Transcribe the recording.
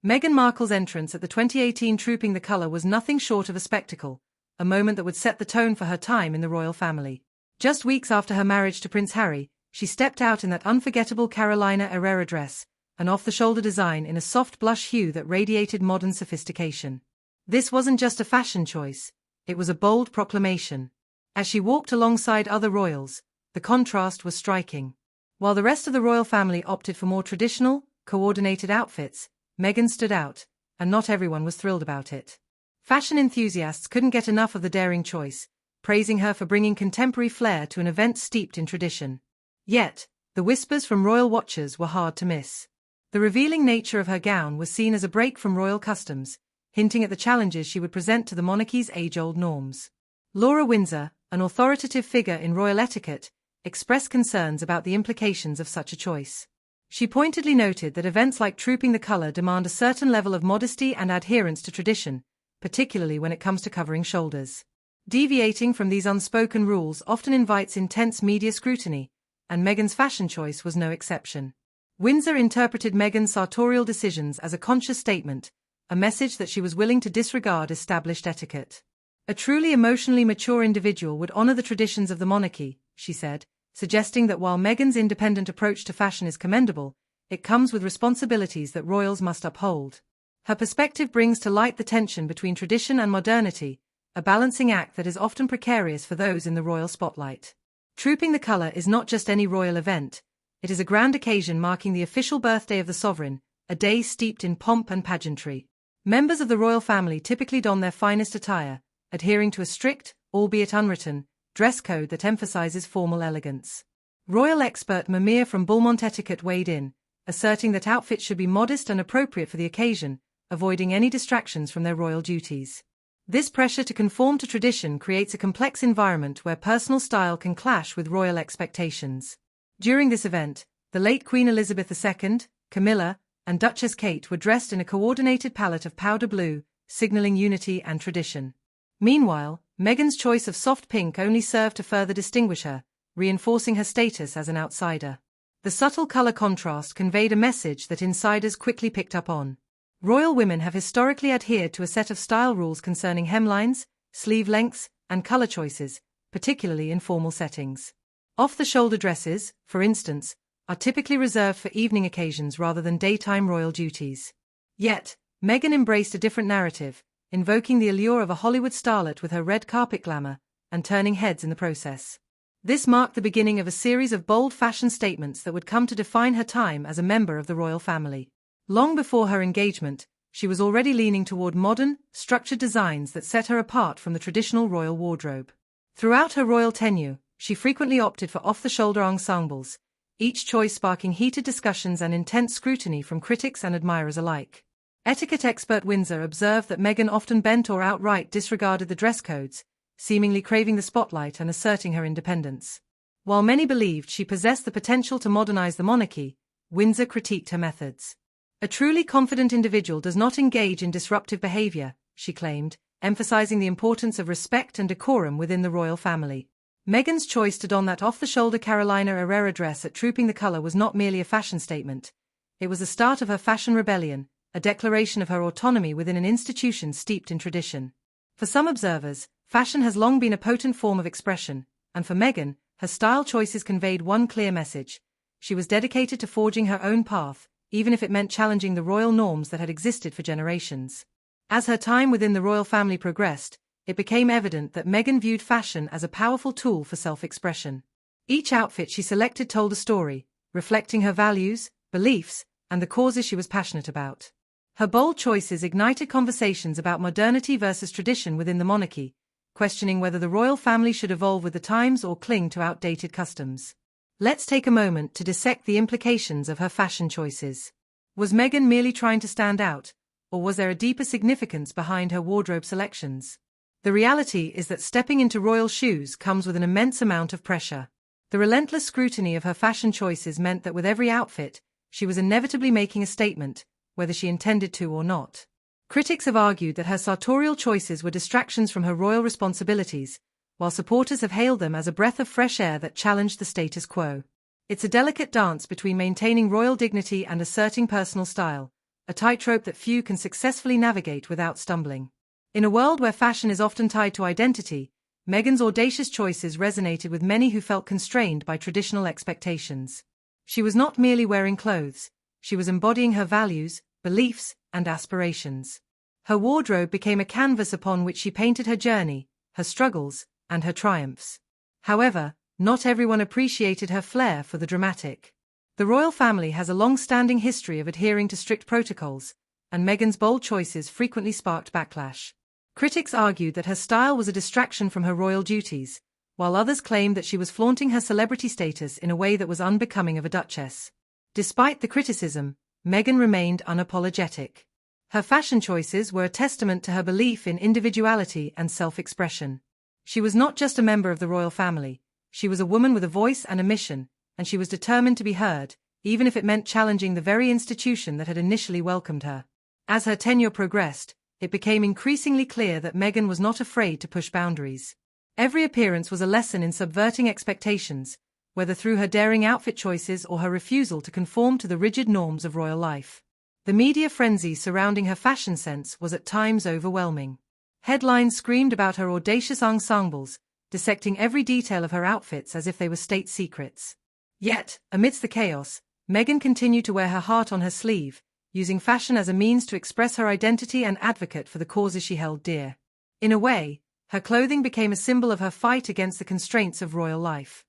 Meghan Markle's entrance at the 2018 Trooping the Colour was nothing short of a spectacle, a moment that would set the tone for her time in the royal family. Just weeks after her marriage to Prince Harry, she stepped out in that unforgettable Carolina Herrera dress, an off-the-shoulder design in a soft blush hue that radiated modern sophistication. This wasn't just a fashion choice, it was a bold proclamation. As she walked alongside other royals, the contrast was striking. While the rest of the royal family opted for more traditional, coordinated outfits, Meghan stood out, and not everyone was thrilled about it. Fashion enthusiasts couldn't get enough of the daring choice, praising her for bringing contemporary flair to an event steeped in tradition. Yet, the whispers from royal watchers were hard to miss. The revealing nature of her gown was seen as a break from royal customs, hinting at the challenges she would present to the monarchy's age-old norms. Laura Windsor, an authoritative figure in royal etiquette, expressed concerns about the implications of such a choice. She pointedly noted that events like Trooping the Colour demand a certain level of modesty and adherence to tradition, particularly when it comes to covering shoulders. Deviating from these unspoken rules often invites intense media scrutiny, and Meghan's fashion choice was no exception. Windsor interpreted Meghan's sartorial decisions as a conscious statement, a message that she was willing to disregard established etiquette. A truly emotionally mature individual would honor the traditions of the monarchy, she said, suggesting that while Meghan's independent approach to fashion is commendable, it comes with responsibilities that royals must uphold. Her perspective brings to light the tension between tradition and modernity, a balancing act that is often precarious for those in the royal spotlight. Trooping the Colour is not just any royal event, it is a grand occasion marking the official birthday of the sovereign, a day steeped in pomp and pageantry. Members of the royal family typically don their finest attire, adhering to a strict, albeit unwritten, dress code that emphasizes formal elegance. Royal expert Mimir from Beaumont Etiquette weighed in, asserting that outfits should be modest and appropriate for the occasion, avoiding any distractions from their royal duties. This pressure to conform to tradition creates a complex environment where personal style can clash with royal expectations. During this event, the late Queen Elizabeth II, Camilla, and Duchess Kate were dressed in a coordinated palette of powder blue, signaling unity and tradition. Meanwhile, Meghan's choice of soft pink only served to further distinguish her, reinforcing her status as an outsider. The subtle color contrast conveyed a message that insiders quickly picked up on. Royal women have historically adhered to a set of style rules concerning hemlines, sleeve lengths, and color choices, particularly in formal settings. Off-the-shoulder dresses, for instance, are typically reserved for evening occasions rather than daytime royal duties. Yet, Meghan embraced a different narrative, invoking the allure of a Hollywood starlet with her red carpet glamour, and turning heads in the process. This marked the beginning of a series of bold fashion statements that would come to define her time as a member of the royal family. Long before her engagement, she was already leaning toward modern, structured designs that set her apart from the traditional royal wardrobe. Throughout her royal tenure, she frequently opted for off-the-shoulder ensembles, each choice sparking heated discussions and intense scrutiny from critics and admirers alike. Etiquette expert Windsor observed that Meghan often bent or outright disregarded the dress codes, seemingly craving the spotlight and asserting her independence. While many believed she possessed the potential to modernize the monarchy, Windsor critiqued her methods. A truly confident individual does not engage in disruptive behavior, she claimed, emphasizing the importance of respect and decorum within the royal family. Meghan's choice to don that off-the-shoulder Carolina Herrera dress at Trooping the Colour was not merely a fashion statement. It was the start of her fashion rebellion, a declaration of her autonomy within an institution steeped in tradition. For some observers, fashion has long been a potent form of expression, and for Meghan, her style choices conveyed one clear message. She was dedicated to forging her own path, even if it meant challenging the royal norms that had existed for generations. As her time within the royal family progressed, it became evident that Meghan viewed fashion as a powerful tool for self-expression. Each outfit she selected told a story, reflecting her values, beliefs, and the causes she was passionate about. Her bold choices ignited conversations about modernity versus tradition within the monarchy, questioning whether the royal family should evolve with the times or cling to outdated customs. Let's take a moment to dissect the implications of her fashion choices. Was Meghan merely trying to stand out, or was there a deeper significance behind her wardrobe selections? The reality is that stepping into royal shoes comes with an immense amount of pressure. The relentless scrutiny of her fashion choices meant that with every outfit, she was inevitably making a statement, whether she intended to or not. Critics have argued that her sartorial choices were distractions from her royal responsibilities, while supporters have hailed them as a breath of fresh air that challenged the status quo. It's a delicate dance between maintaining royal dignity and asserting personal style, a tightrope that few can successfully navigate without stumbling. In a world where fashion is often tied to identity, Meghan's audacious choices resonated with many who felt constrained by traditional expectations. She was not merely wearing clothes, she was embodying her values, beliefs, and aspirations. Her wardrobe became a canvas upon which she painted her journey, her struggles, and her triumphs. However, not everyone appreciated her flair for the dramatic. The royal family has a long-standing history of adhering to strict protocols, and Meghan's bold choices frequently sparked backlash. Critics argued that her style was a distraction from her royal duties, while others claimed that she was flaunting her celebrity status in a way that was unbecoming of a duchess. Despite the criticism, Meghan remained unapologetic. Her fashion choices were a testament to her belief in individuality and self-expression. She was not just a member of the royal family, she was a woman with a voice and a mission, and she was determined to be heard, even if it meant challenging the very institution that had initially welcomed her. As her tenure progressed, it became increasingly clear that Meghan was not afraid to push boundaries. Every appearance was a lesson in subverting expectations, whether through her daring outfit choices or her refusal to conform to the rigid norms of royal life. The media frenzy surrounding her fashion sense was at times overwhelming. Headlines screamed about her audacious ensembles, dissecting every detail of her outfits as if they were state secrets. Yet, amidst the chaos, Meghan continued to wear her heart on her sleeve, using fashion as a means to express her identity and advocate for the causes she held dear. In a way, her clothing became a symbol of her fight against the constraints of royal life.